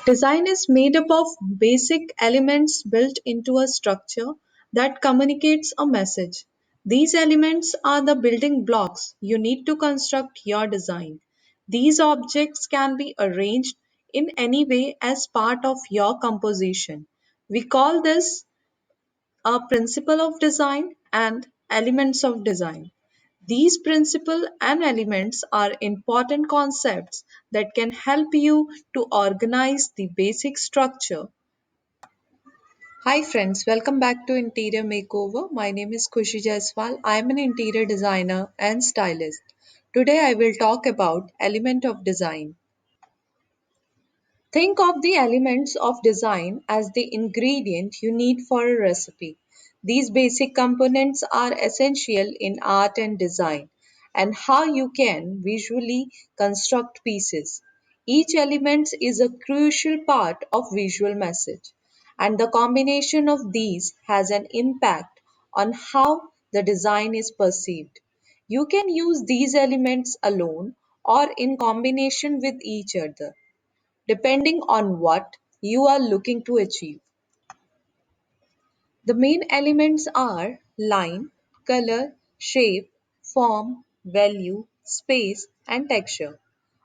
Design is made up of basic elements built into a structure that communicates a message. These elements are the building blocks you need to construct your design. These objects can be arranged in any way as part of your composition. We call this a principle of design and elements of design. These principles and elements are important concepts that can help you to organize the basic structure. Hi friends, welcome back to Interior Makeover. My name is Khushi Jaiswal. I am an interior designer and stylist. Today I will talk about element of design. Think of the elements of design as the ingredient you need for a recipe. These basic components are essential in art and design and how you can visually construct pieces. Each element is a crucial part of visual message, and the combination of these has an impact on how the design is perceived. You can use these elements alone or in combination with each other depending on what you are looking to achieve. The main elements are line, color, shape, form, value, space, and texture.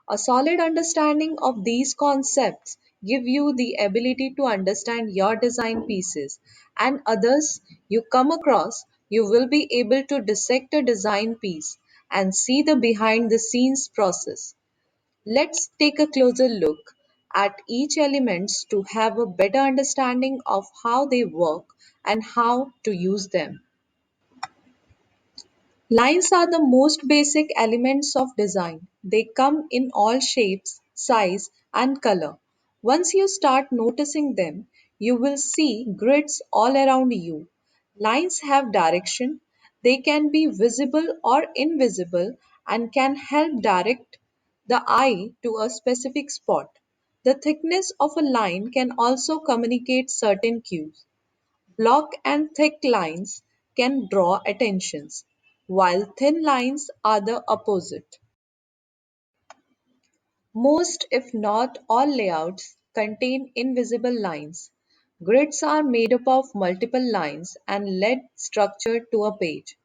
A solid understanding of these concepts give you the ability to understand your design pieces and others you come across. You will be able to dissect a design piece and see the behind the scenes process. Let's take a closer look at each elements to have a better understanding of how they work and how to use them. Lines are the most basic elements of design. They come in all shapes, size, and color. Once you start noticing them, you will see grids all around you. Lines have direction. They can be visible or invisible and can help direct the eye to a specific spot. The thickness of a line can also communicate certain cues. Block and thick lines can draw attentions, while thin lines are the opposite. Most, if not all, layouts contain invisible lines. Grids are made up of multiple lines and lead structure to a page.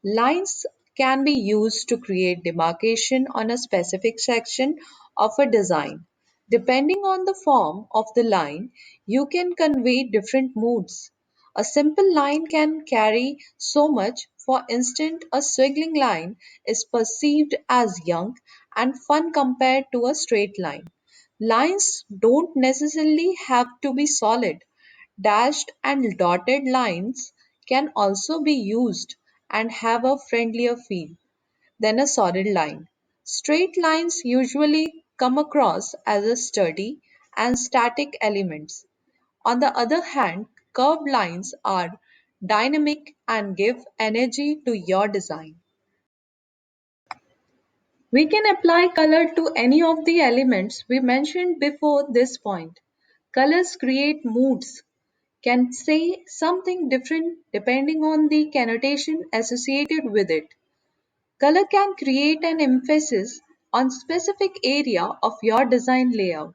Lines can be used to create demarcation on a specific section of a design. Depending on the form of the line, you can convey different moods. A simple line can carry so much. For instance, a squiggling line is perceived as young and fun compared to a straight line. Lines don't necessarily have to be solid. Dashed and dotted lines can also be used and have a friendlier feel than a solid line. Straight lines usually come across as a sturdy and static elements. On the other hand, curved lines are dynamic and give energy to your design. We can apply color to any of the elements we mentioned before this point. Colors create moods, can say something different depending on the connotation associated with it. Color can create an emphasis on specific area of your design layout.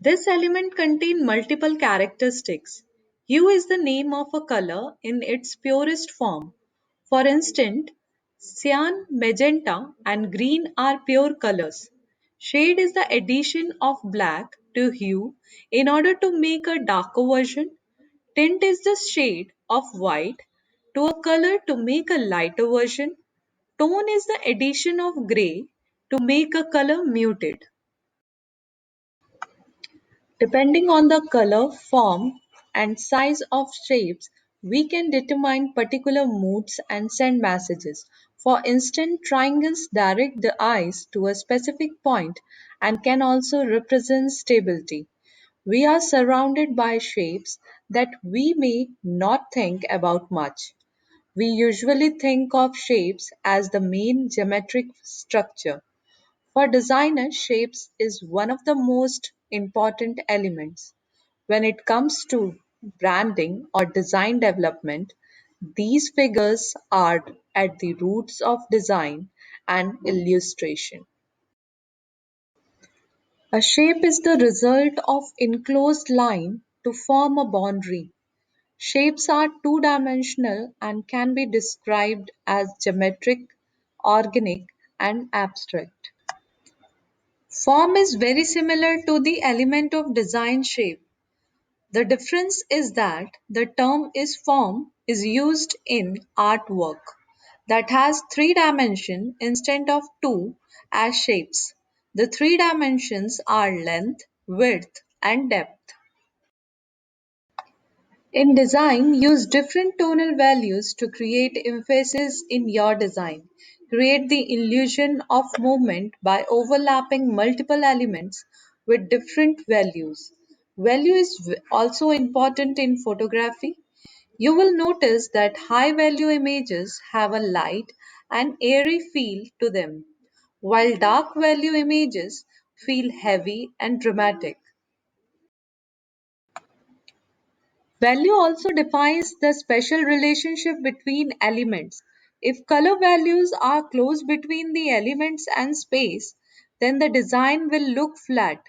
This element contains multiple characteristics. Hue is the name of a color in its purest form. For instance, cyan, magenta, and green are pure colors. Shade is the addition of black to hue in order to make a darker version. Tint is the shade of white to a color to make a lighter version. Tone is the addition of gray to make a color muted. Depending on the color, form, and size of shapes, we can determine particular moods and send messages. For instance, triangles direct the eyes to a specific point and can also represent stability. We are surrounded by shapes that we may not think about much. We usually think of shapes as the main geometric structure. For designers, shapes is one of the most important elements. When it comes to branding or design development, these figures are at the roots of design and illustration. A shape is the result of enclosed line to form a boundary. Shapes are two-dimensional and can be described as geometric, organic, and abstract. Form is very similar to the element of design shape. The difference is that the term is form is used in artwork that has three dimensions instead of two as shapes. The three dimensions are length, width, and depth. In design, use different tonal values to create emphasis in your design. Create the illusion of movement by overlapping multiple elements with different values. Value is also important in photography. You will notice that high value images have a light and airy feel to them, while dark value images feel heavy and dramatic. Value also defines the special relationship between elements. If color values are close between the elements and space, then the design will look flat.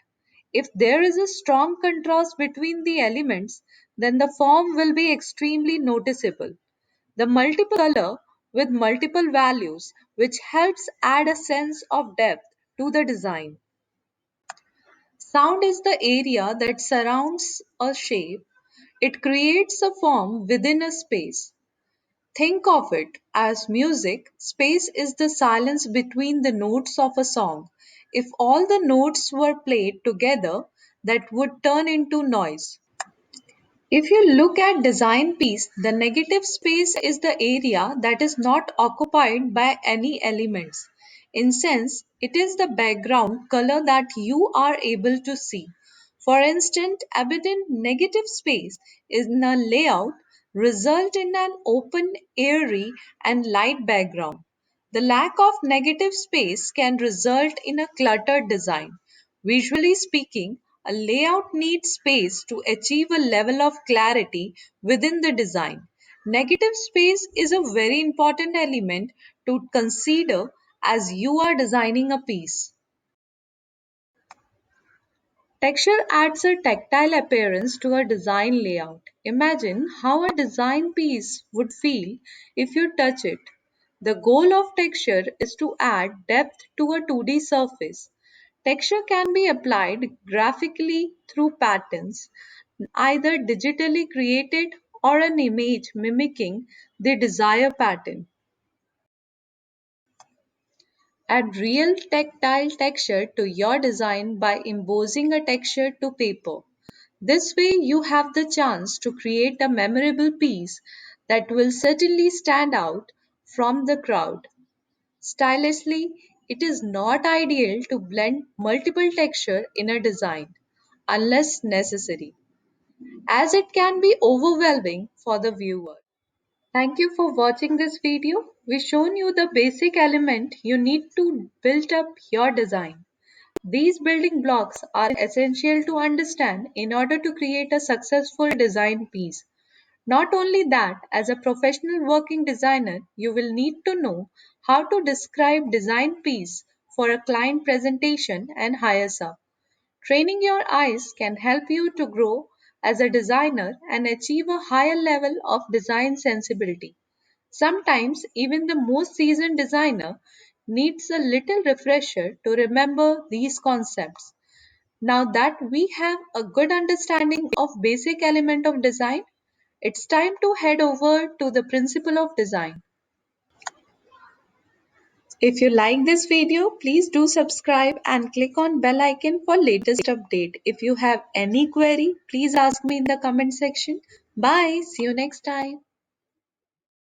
If there is a strong contrast between the elements, then the form will be extremely noticeable. The multiple color with multiple values, which helps add a sense of depth to the design. Sound is the area that surrounds a shape. It creates a form within a space. Think of it as music. Space is the silence between the notes of a song. If all the notes were played together, that would turn into noise. If you look at design piece, the negative space is the area that is not occupied by any elements. In sense, it is the background color that you are able to see. For instance, evident negative space in a layout result in an open, airy and light background. The lack of negative space can result in a cluttered design. Visually speaking, a layout needs space to achieve a level of clarity within the design. Negative space is a very important element to consider as you are designing a piece. Texture adds a tactile appearance to a design layout. Imagine how a design piece would feel if you touch it. The goal of texture is to add depth to a 2D surface. Texture can be applied graphically through patterns, either digitally created or an image mimicking the desired pattern. Add real tactile texture to your design by embossing a texture to paper. This way, you have the chance to create a memorable piece that will certainly stand out from the crowd. Stylishly, it is not ideal to blend multiple texture in a design unless necessary, as it can be overwhelming for the viewer. Thank you for watching this video. We've shown you the basic element you need to build up your design. These building blocks are essential to understand in order to create a successful design piece. Not only that, as a professional working designer, you will need to know how to describe design piece for a client presentation and hires up. Training your eyes can help you to grow as a designer and achieve a higher level of design sensibility. Sometimes even the most seasoned designer needs a little refresher to remember these concepts. Now that we have a good understanding of basic element of design, it's time to head over to the principle of design. If you like this video, please do subscribe and click on bell icon for latest update. If you have any query, please ask me in the comment section. Bye. See you next time.